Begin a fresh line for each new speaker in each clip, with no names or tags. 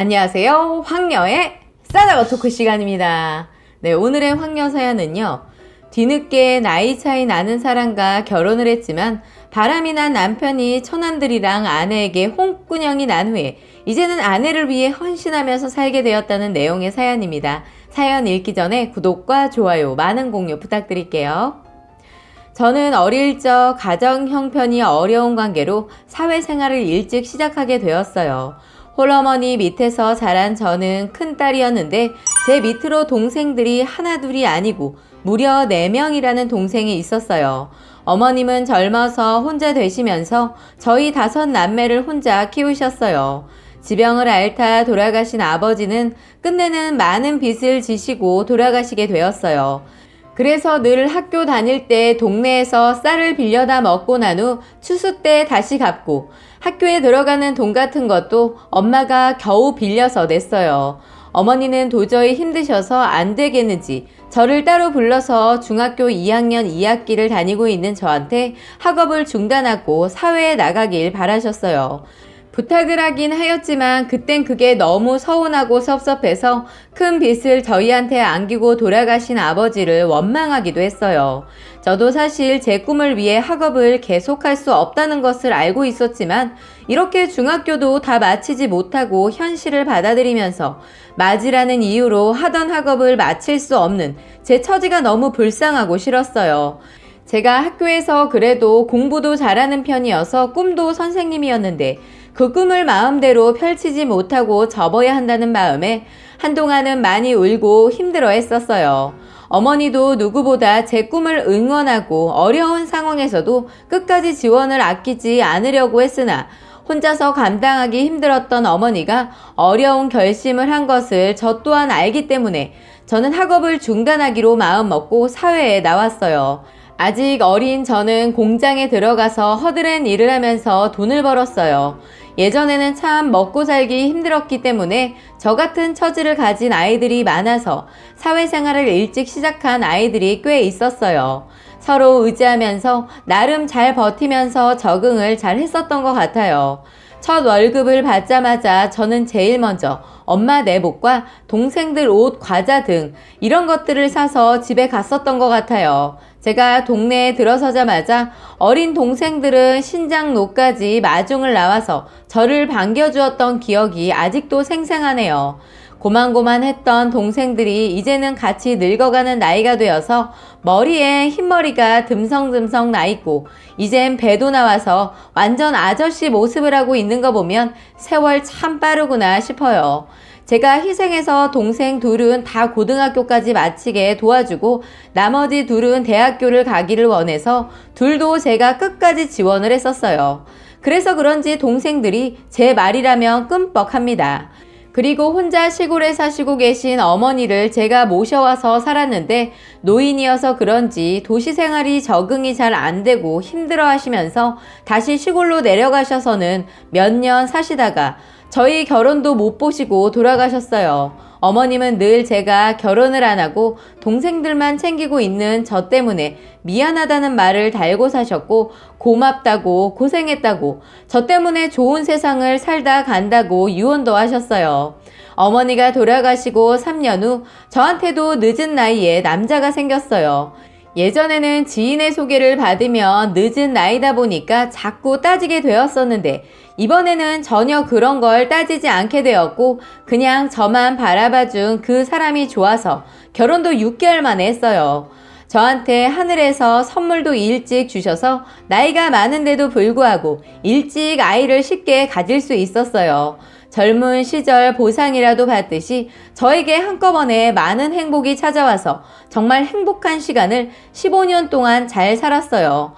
안녕하세요. 황녀의 싸다가 토크 시간입니다. 네, 오늘의 황녀 사연은요. 뒤늦게 나이 차이 나는 사람과 결혼을 했지만 바람이 난 남편이 처남들이랑 아내에게 홍군형이 난 후에 이제는 아내를 위해 헌신하면서 살게 되었다는 내용의 사연입니다. 사연 읽기 전에 구독과 좋아요, 많은 공유 부탁드릴게요. 저는 어릴 적 가정 형편이 어려운 관계로 사회생활을 일찍 시작하게 되었어요. 홀어머니 밑에서 자란 저는 큰딸이었는데 제 밑으로 동생들이 하나둘이 아니고 무려 4명이라는 동생이 있었어요. 어머님은 젊어서 혼자 되시면서 저희 5 남매를 혼자 키우셨어요. 지병을 앓다 돌아가신 아버지는 끝내는 많은 빚을 지시고 돌아가시게 되었어요. 그래서 늘 학교 다닐 때 동네에서 쌀을 빌려다 먹고 난 후 추수 때 다시 갚고 학교에 들어가는 돈 같은 것도 엄마가 겨우 빌려서 냈어요. 어머니는 도저히 힘드셔서 안 되겠는지 저를 따로 불러서 중학교 2학년 2학기를 다니고 있는 저한테 학업을 중단하고 사회에 나가길 바라셨어요. 부탁을 하긴 하였지만 그땐 그게 너무 서운하고 섭섭해서 큰 빚을 저희한테 안기고 돌아가신 아버지를 원망하기도 했어요. 저도 사실 제 꿈을 위해 학업을 계속할 수 없다는 것을 알고 있었지만 이렇게 중학교도 다 마치지 못하고 현실을 받아들이면서 맞이라는 이유로 하던 학업을 마칠 수 없는 제 처지가 너무 불쌍하고 싫었어요. 제가 학교에서 그래도 공부도 잘하는 편이어서 꿈도 선생님이었는데 그 꿈을 마음대로 펼치지 못하고 접어야 한다는 마음에 한동안은 많이 울고 힘들어 했었어요. 어머니도 누구보다 제 꿈을 응원하고 어려운 상황에서도 끝까지 지원을 아끼지 않으려고 했으나 혼자서 감당하기 힘들었던 어머니가 어려운 결심을 한 것을 저 또한 알기 때문에 저는 학업을 중단하기로 마음먹고 사회에 나왔어요. 아직 어린 저는 공장에 들어가서 허드렛 일을 하면서 돈을 벌었어요. 예전에는 참 먹고 살기 힘들었기 때문에 저 같은 처지를 가진 아이들이 많아서 사회생활을 일찍 시작한 아이들이 꽤 있었어요. 서로 의지하면서 나름 잘 버티면서 적응을 잘 했었던 것 같아요. 첫 월급을 받자마자 저는 제일 먼저 엄마 내복과 동생들 옷, 과자 등 이런 것들을 사서 집에 갔었던 것 같아요. 제가 동네에 들어서자마자 어린 동생들은 신장로까지 마중을 나와서 저를 반겨주었던 기억이 아직도 생생하네요. 고만고만했던 동생들이 이제는 같이 늙어가는 나이가 되어서 머리에 흰머리가 듬성듬성 나있고 이젠 배도 나와서 완전 아저씨 모습을 하고 있는 거 보면 세월 참 빠르구나 싶어요. 제가 희생해서 동생 둘은 다 고등학교까지 마치게 도와주고 나머지 둘은 대학교를 가기를 원해서 둘도 제가 끝까지 지원을 했었어요. 그래서 그런지 동생들이 제 말이라면 끔뻑합니다. 그리고 혼자 시골에 사시고 계신 어머니를 제가 모셔와서 살았는데 노인이어서 그런지 도시 생활이 적응이 잘 안 되고 힘들어 하시면서 다시 시골로 내려가셔서는 몇 년 사시다가 저희 결혼도 못 보시고 돌아가셨어요. 어머님은 늘 제가 결혼을 안 하고 동생들만 챙기고 있는 저 때문에 미안하다는 말을 달고 사셨고 고맙다고 고생했다고 저 때문에 좋은 세상을 살다 간다고 유언도 하셨어요. 어머니가 돌아가시고 3년 후 저한테도 늦은 나이에 남자가 생겼어요. 예전에는 지인의 소개를 받으면 늦은 나이다 보니까 자꾸 따지게 되었었는데 이번에는 전혀 그런 걸 따지지 않게 되었고 그냥 저만 바라봐준 그 사람이 좋아서 결혼도 6개월 만에 했어요. 저한테 하늘에서 선물도 일찍 주셔서 나이가 많은데도 불구하고 일찍 아이를 쉽게 가질 수 있었어요. 젊은 시절 보상이라도 받듯이 저에게 한꺼번에 많은 행복이 찾아와서 정말 행복한 시간을 15년 동안 잘 살았어요.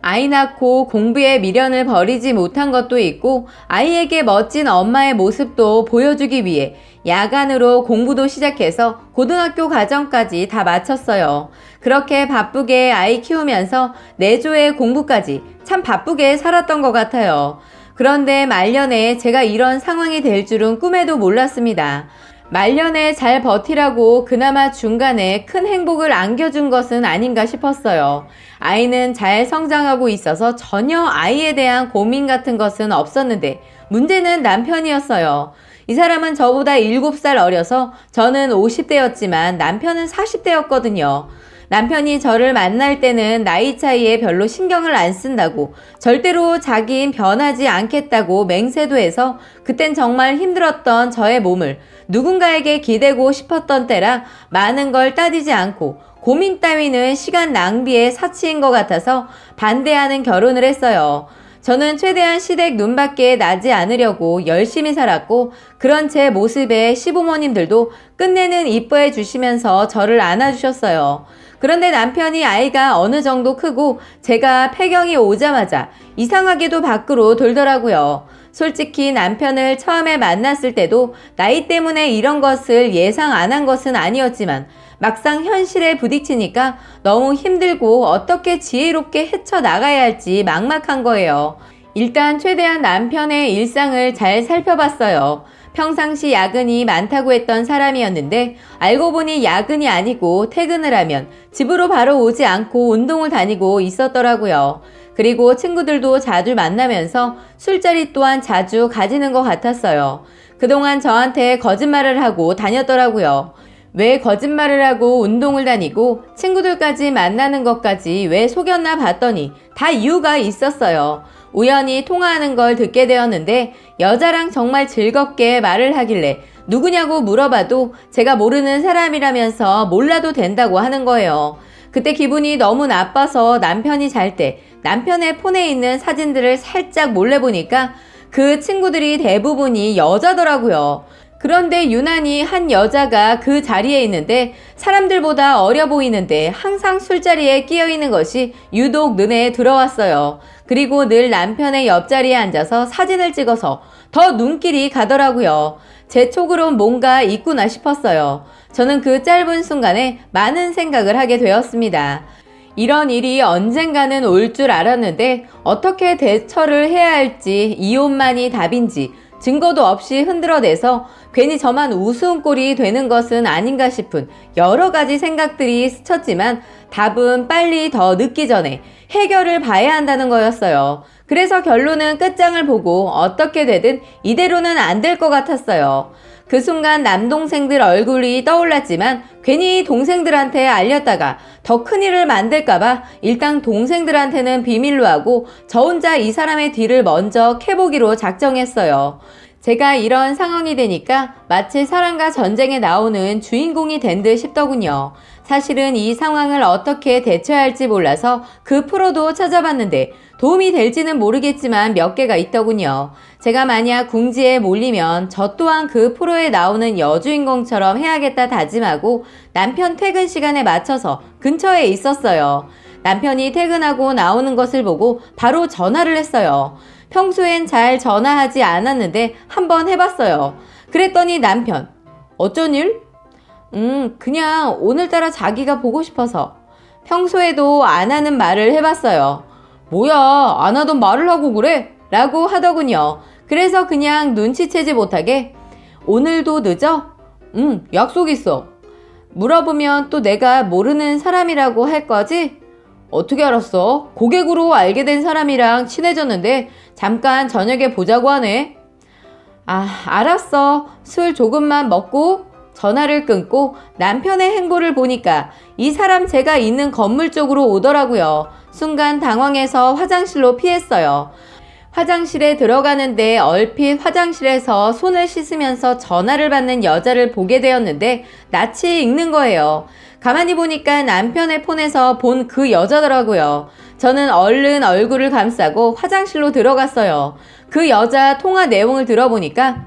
아이 낳고 공부에 미련을 버리지 못한 것도 있고 아이에게 멋진 엄마의 모습도 보여주기 위해 야간으로 공부도 시작해서 고등학교 과정까지 다 마쳤어요. 그렇게 바쁘게 아이 키우면서 내조의 공부까지 참 바쁘게 살았던 것 같아요. 그런데 말년에 제가 이런 상황이 될 줄은 꿈에도 몰랐습니다. 말년에 잘 버티라고 그나마 중간에 큰 행복을 안겨준 것은 아닌가 싶었어요. 아이는 잘 성장하고 있어서 전혀 아이에 대한 고민 같은 것은 없었는데 문제는 남편이었어요. 이 사람은 저보다 7살 어려서 저는 50대였지만 남편은 40대였거든요. 남편이 저를 만날 때는 나이 차이에 별로 신경을 안 쓴다고, 절대로 자긴 변하지 않겠다고 맹세도 해서 그땐 정말 힘들었던 저의 몸을 누군가에게 기대고 싶었던 때라 많은 걸 따지지 않고 고민 따위는 시간 낭비의 사치인 것 같아서 반대하는 결혼을 했어요. 저는 최대한 시댁 눈밖에 나지 않으려고 열심히 살았고, 그런 제 모습에 시부모님들도 끝내는 이뻐해 주시면서 저를 안아주셨어요. 그런데 남편이 아이가 어느 정도 크고 제가 폐경이 오자마자 이상하게도 밖으로 돌더라고요. 솔직히 남편을 처음에 만났을 때도 나이 때문에 이런 것을 예상 안 한 것은 아니었지만 막상 현실에 부딪히니까 너무 힘들고 어떻게 지혜롭게 헤쳐나가야 할지 막막한 거예요. 일단 최대한 남편의 일상을 잘 살펴봤어요. 평상시 야근이 많다고 했던 사람이었는데 알고 보니 야근이 아니고 퇴근을 하면 집으로 바로 오지 않고 운동을 다니고 있었더라고요. 그리고 친구들도 자주 만나면서 술자리 또한 자주 가지는 것 같았어요. 그동안 저한테 거짓말을 하고 다녔더라고요. 왜 거짓말을 하고 운동을 다니고 친구들까지 만나는 것까지 왜 속였나 봤더니 다 이유가 있었어요. 우연히 통화하는 걸 듣게 되었는데 여자랑 정말 즐겁게 말을 하길래 누구냐고 물어봐도 제가 모르는 사람이라면서 몰라도 된다고 하는 거예요. 그때 기분이 너무 나빠서 남편이 잘 때 남편의 폰에 있는 사진들을 살짝 몰래 보니까 그 친구들이 대부분이 여자더라고요. 그런데 유난히 한 여자가 그 자리에 있는데 사람들보다 어려 보이는데 항상 술자리에 끼어 있는 것이 유독 눈에 들어왔어요. 그리고 늘 남편의 옆자리에 앉아서 사진을 찍어서 더 눈길이 가더라고요. 제 촉으론 뭔가 있구나 싶었어요. 저는 그 짧은 순간에 많은 생각을 하게 되었습니다. 이런 일이 언젠가는 올 줄 알았는데 어떻게 대처를 해야 할지 이혼만이 답인지 증거도 없이 흔들어대서 괜히 저만 우스운꼴이 되는 것은 아닌가 싶은 여러 가지 생각들이 스쳤지만 답은 빨리 더 늦기 전에 해결을 봐야 한다는 거였어요. 그래서 결론은 끝장을 보고 어떻게 되든 이대로는 안 될 것 같았어요. 그 순간 남동생들 얼굴이 떠올랐지만 괜히 동생들한테 알렸다가 더 큰일을 만들까봐 일단 동생들한테는 비밀로 하고 저 혼자 이 사람의 뒤를 먼저 캐보기로 작정했어요. 제가 이런 상황이 되니까 마치 사랑과 전쟁에 나오는 주인공이 된 듯 싶더군요. 사실은 이 상황을 어떻게 대처할지 몰라서 그 프로도 찾아봤는데 도움이 될지는 모르겠지만 몇 개가 있더군요. 제가 만약 궁지에 몰리면 저 또한 그 프로에 나오는 여주인공처럼 해야겠다 다짐하고 남편 퇴근 시간에 맞춰서 근처에 있었어요. 남편이 퇴근하고 나오는 것을 보고 바로 전화를 했어요. 평소엔 잘 전화하지 않았는데 한번 해봤어요. 그랬더니 남편, 어쩐 일? 그냥 오늘따라 자기가 보고 싶어서. 평소에도 안 하는 말을 해봤어요. 뭐야, 안 하던 말을 하고 그래? 라고 하더군요. 그래서 그냥 눈치채지 못하게 오늘도 늦어? 약속 있어. 물어보면 또 내가 모르는 사람이라고 할 거지? 어떻게 알았어? 고객으로 알게 된 사람이랑 친해졌는데 잠깐 저녁에 보자고 하네. 알았어. 술 조금만 먹고. 전화를 끊고 남편의 행보를 보니까 이 사람 제가 있는 건물 쪽으로 오더라고요. 순간 당황해서 화장실로 피했어요. 화장실에 들어가는데 얼핏 화장실에서 손을 씻으면서 전화를 받는 여자를 보게 되었는데 낯이 익는 거예요. 가만히 보니까 남편의 폰에서 본 그 여자더라고요. 저는 얼른 얼굴을 감싸고 화장실로 들어갔어요. 그 여자 통화 내용을 들어보니까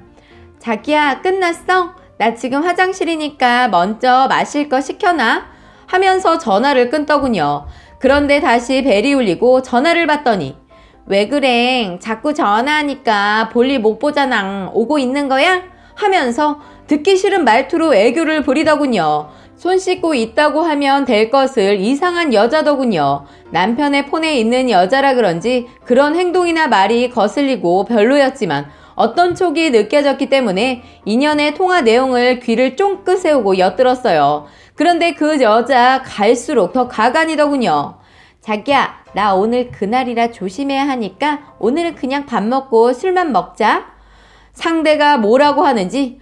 자기야, 끝났어? 나 지금 화장실이니까 먼저 마실 거 시켜놔 하면서 전화를 끊더군요. 그런데 다시 벨이 울리고 전화를 받더니 왜 그래? 자꾸 전화하니까 볼일 못 보잖아. 오고 있는 거야? 하면서 듣기 싫은 말투로 애교를 부리더군요. 손 씻고 있다고 하면 될 것을 이상한 여자더군요. 남편의 폰에 있는 여자라 그런지 그런 행동이나 말이 거슬리고 별로였지만 어떤 촉이 느껴졌기 때문에 인연의 통화 내용을 귀를 쫑긋 세우고 엿들었어요. 그런데 그 여자 갈수록 더 가관이더군요. 자기야, 나 오늘 그날이라 조심해야 하니까 오늘은 그냥 밥 먹고 술만 먹자. 상대가 뭐라고 하는지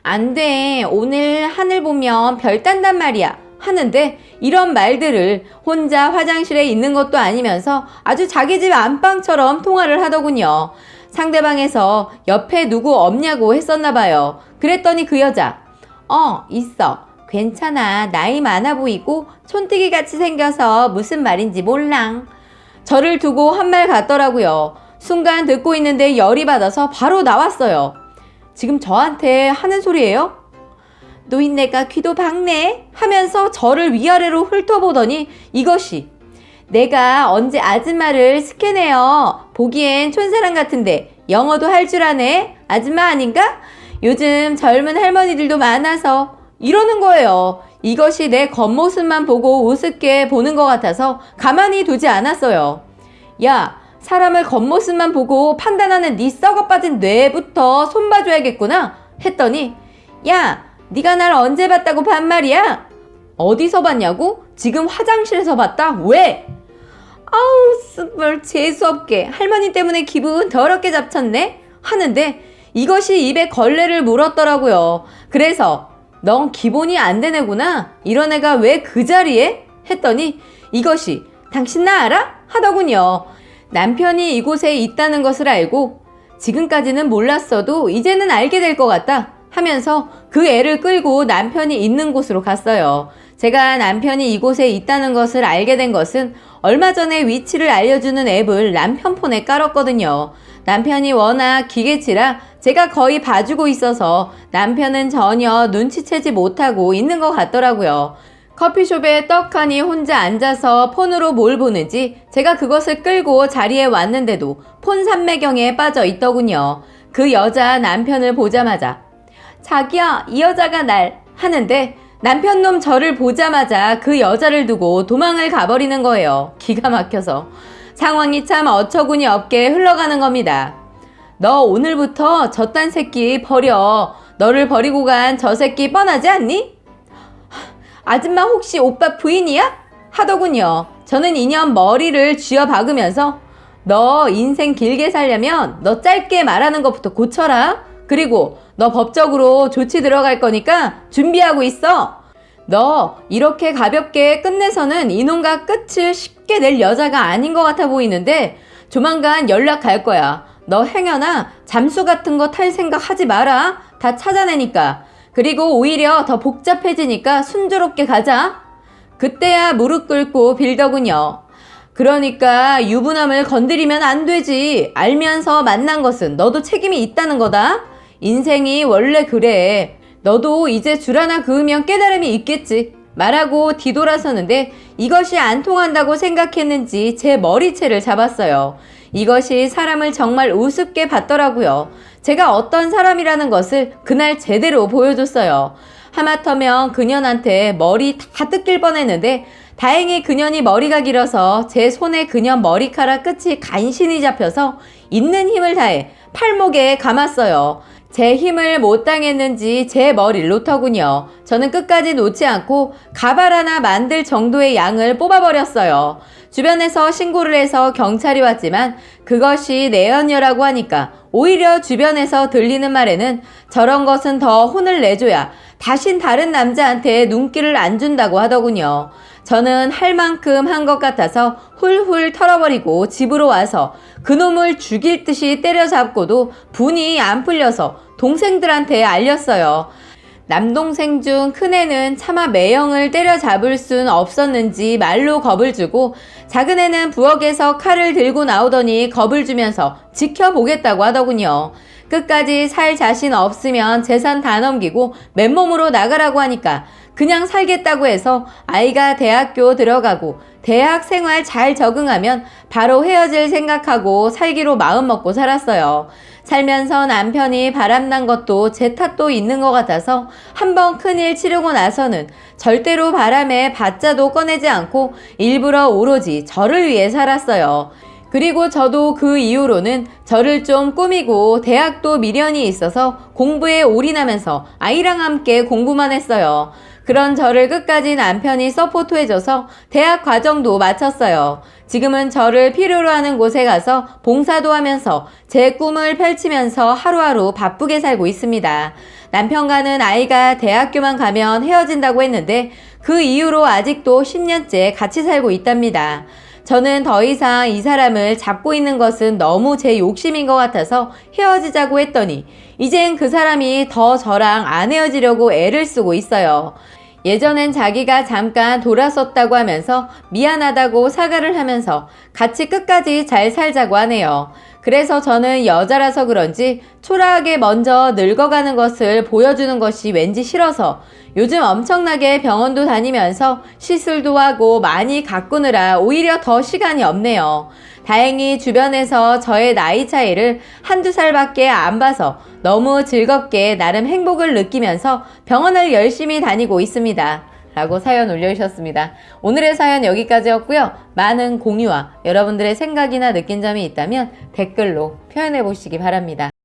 안 돼, 오늘 하늘 보면 별 딴단 말이야 하는데 이런 말들을 혼자 화장실에 있는 것도 아니면서 아주 자기 집 안방처럼 통화를 하더군요. 상대방에서 옆에 누구 없냐고 했었나 봐요. 그랬더니 그 여자 있어. 괜찮아. 나이 많아 보이고 촌뜨기 같이 생겨서 무슨 말인지 몰라. 저를 두고 한 말 같더라고요. 순간 듣고 있는데 열이 받아서 바로 나왔어요. 지금 저한테 하는 소리예요? 노인네가 귀도 박네 하면서 저를 위아래로 훑어보더니 이것이 내가 언제 아줌마를 스캔해요. 보기엔 촌사람 같은데 영어도 할 줄 아네? 아줌마 아닌가? 요즘 젊은 할머니들도 많아서 이러는 거예요. 이것이 내 겉모습만 보고 우습게 보는 것 같아서 가만히 두지 않았어요. 야, 사람을 겉모습만 보고 판단하는 네 썩어 빠진 뇌부터 손봐줘야겠구나 했더니 야, 네가 날 언제 봤다고 반말이야? 어디서 봤냐고? 지금 화장실에서 봤다? 왜? 아우, 스물 재수없게 할머니 때문에 기분 더럽게 잡쳤네? 하는데 이것이 입에 걸레를 물었더라고요. 그래서 넌 기본이 안 된 애구나? 이런 애가 왜 그 자리에? 했더니 이것이 당신 나 알아? 하더군요. 남편이 이곳에 있다는 것을 알고 지금까지는 몰랐어도 이제는 알게 될 것 같다 하면서 그 애를 끌고 남편이 있는 곳으로 갔어요. 제가 남편이 이곳에 있다는 것을 알게 된 것은 얼마 전에 위치를 알려주는 앱을 남편 폰에 깔았거든요. 남편이 워낙 기계치라 제가 거의 봐주고 있어서 남편은 전혀 눈치채지 못하고 있는 것 같더라고요. 커피숍에 떡하니 혼자 앉아서 폰으로 뭘 보는지 제가 그것을 끌고 자리에 왔는데도 폰 삼매경에 빠져 있더군요. 그 여자 남편을 보자마자 자기야, 이 여자가 날 하는데 남편놈 저를 보자마자 그 여자를 두고 도망을 가버리는 거예요. 기가 막혀서. 상황이 참 어처구니 없게 흘러가는 겁니다. 너 오늘부터 저딴 새끼 버려. 너를 버리고 간 저 새끼 뻔하지 않니? 아줌마 혹시 오빠 부인이야? 하더군요. 저는 이년 머리를 쥐어 박으면서 너 인생 길게 살려면 너 짧게 말하는 것부터 고쳐라. 그리고 너 법적으로 조치 들어갈 거니까 준비하고 있어. 너 이렇게 가볍게 끝내서는 이놈과 끝을 쉽게 낼 여자가 아닌 것 같아 보이는데 조만간 연락 갈 거야. 너 행여나 잠수 같은 거 탈 생각 하지 마라. 다 찾아내니까. 그리고 오히려 더 복잡해지니까 순조롭게 가자. 그때야 무릎 꿇고 빌더군요. 그러니까 유부남을 건드리면 안 되지. 알면서 만난 것은 너도 책임이 있다는 거다. 인생이 원래 그래. 너도 이제 줄 하나 그으면 깨달음이 있겠지. 말하고 뒤돌아서는데 이것이 안 통한다고 생각했는지 제 머리채를 잡았어요. 이것이 사람을 정말 우습게 봤더라고요. 제가 어떤 사람이라는 것을 그날 제대로 보여줬어요. 하마터면 그년한테 머리 다 뜯길 뻔했는데 다행히 그년이 머리가 길어서 제 손에 그년 머리카락 끝이 간신히 잡혀서 있는 힘을 다해 팔목에 감았어요. 제 힘을 못 당했는지 제 머리를 놓더군요. 저는 끝까지 놓지 않고 가발 하나 만들 정도의 양을 뽑아버렸어요. 주변에서 신고를 해서 경찰이 왔지만 그것이 내연녀라고 하니까 오히려 주변에서 들리는 말에는 저런 것은 더 혼을 내줘야 다신 다른 남자한테 눈길을 안 준다고 하더군요. 저는 할 만큼 한 것 같아서 훌훌 털어버리고 집으로 와서 그놈을 죽일 듯이 때려잡고도 분이 안 풀려서 동생들한테 알렸어요. 남동생 중 큰애는 차마 매형을 때려잡을 순 없었는지 말로 겁을 주고 작은애는 부엌에서 칼을 들고 나오더니 겁을 주면서 지켜보겠다고 하더군요. 끝까지 살 자신 없으면 재산 다 넘기고 맨몸으로 나가라고 하니까 그냥 살겠다고 해서 아이가 대학교 들어가고 대학 생활 잘 적응하면 바로 헤어질 생각하고 살기로 마음먹고 살았어요. 살면서 남편이 바람난 것도 제 탓도 있는 것 같아서 한번 큰일 치르고 나서는 절대로 바람에 바자도 꺼내지 않고 일부러 오로지 저를 위해 살았어요. 그리고 저도 그 이후로는 저를 좀 꾸미고 대학도 미련이 있어서 공부에 올인하면서 아이랑 함께 공부만 했어요. 그런 저를 끝까지 남편이 서포트해줘서 대학 과정도 마쳤어요. 지금은 저를 필요로 하는 곳에 가서 봉사도 하면서 제 꿈을 펼치면서 하루하루 바쁘게 살고 있습니다. 남편과는 아이가 대학교만 가면 헤어진다고 했는데 그 이후로 아직도 10년째 같이 살고 있답니다. 저는 더 이상 이 사람을 잡고 있는 것은 너무 제 욕심인 것 같아서 헤어지자고 했더니 이젠 그 사람이 더 저랑 안 헤어지려고 애를 쓰고 있어요. 예전엔 자기가 잠깐 돌았었다고 하면서 미안하다고 사과를 하면서 같이 끝까지 잘 살자고 하네요. 그래서 저는 여자라서 그런지 초라하게 먼저 늙어가는 것을 보여주는 것이 왠지 싫어서 요즘 엄청나게 병원도 다니면서 시술도 하고 많이 가꾸느라 오히려 더 시간이 없네요. 다행히 주변에서 저의 나이 차이를 한두 살밖에 안 봐서 너무 즐겁게 나름 행복을 느끼면서 병원을 열심히 다니고 있습니다. 라고 사연 올려주셨습니다. 오늘의 사연 여기까지였고요. 많은 공유와 여러분들의 생각이나 느낀 점이 있다면 댓글로 표현해 보시기 바랍니다.